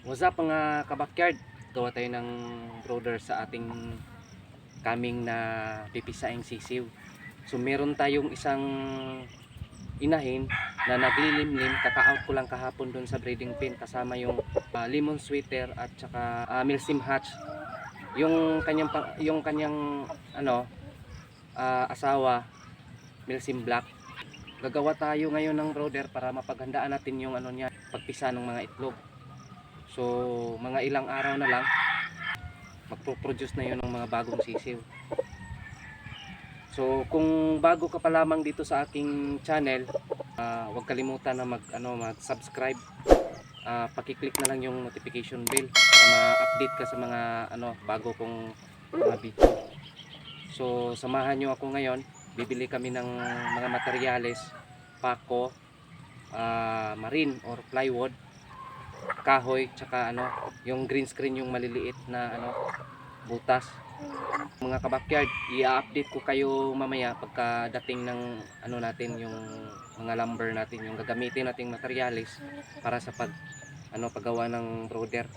What's up mga kabakyard? Gawa tayo ng brother sa ating kaming na pipisaing sisiw. So meron tayong isang inahin na naglilimlim. Kaka-out ko lang kahapon doon sa breeding pen kasama yung lemon sweater at saka milsim hatch. Yung kanyang ano asawa milsim black. Gagawa tayo ngayon ng brother para mapaghandaan natin yung ano niya, pagpisa ng mga itlog. So mga ilang araw na lang magpo-produce na yun ng mga bagong sisiw. So kung bago ka pa lamang dito sa aking channel, huwag kalimutan na mag-subscribe. Paki-click na lang yung notification bell para ma-update ka sa mga bago kong mga video. So samahan nyo ako ngayon. Bibili kami ng mga materyales, pako, marine or plywood, kahoy, tsaka yung green screen, yung maliliit na butas. Mga kabakyard, i-update ko kayo mamaya pagkadating ng natin, yung mga lumber natin, yung gagamitin nating materials para sa paggawa ng brooder.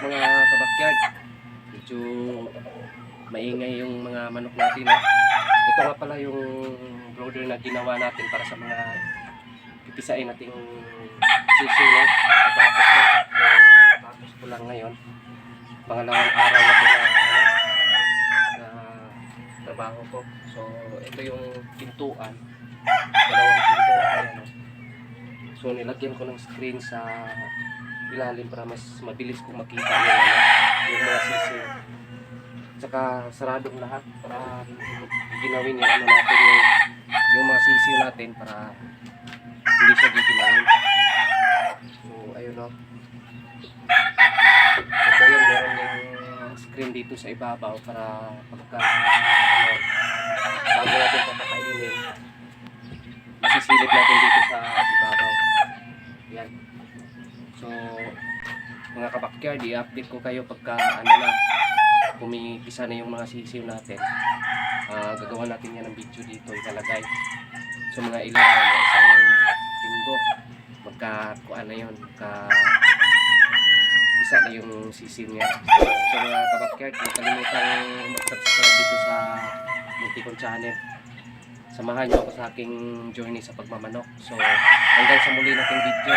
mga kabakyard. Medyo maingay yung mga manok natin. Ha? Ito nga pala yung brother na ginawa natin para sa mga pipisain nating sisig. No? Tapos ko lang ngayon. Pangalawang araw na ito na trabaho ko. So ito yung pintuan. Dalawang pintuan. Ayan, no? So nilagyan ko ng screen sa ilalim para mas mabilis kong makita yung mga sisig. Tsaka saradong lahat para ginawin yung ano natin yung mga sisiw natin para hindi siya giginawin. So ayun, no. Ito yun, meron yung screen dito sa ibabaw para pagka bago natin papakainin, masisilip natin dito sa ibabaw. Yan. So mga kabakyard, i-update ko kayo pagka kumipisa na yung mga sisiw natin. Gagawa natin yan ng video dito, ilalagay. So mga isang linggo magka-kuan na yun, isa na yung sisiw niya. So mga kabakyard, huwag kalimutang mag-subscribe dito sa Muntikon channel. Samahan niyo ako sa aking journey sa pagmamanok. So hanggang sa muli nating video.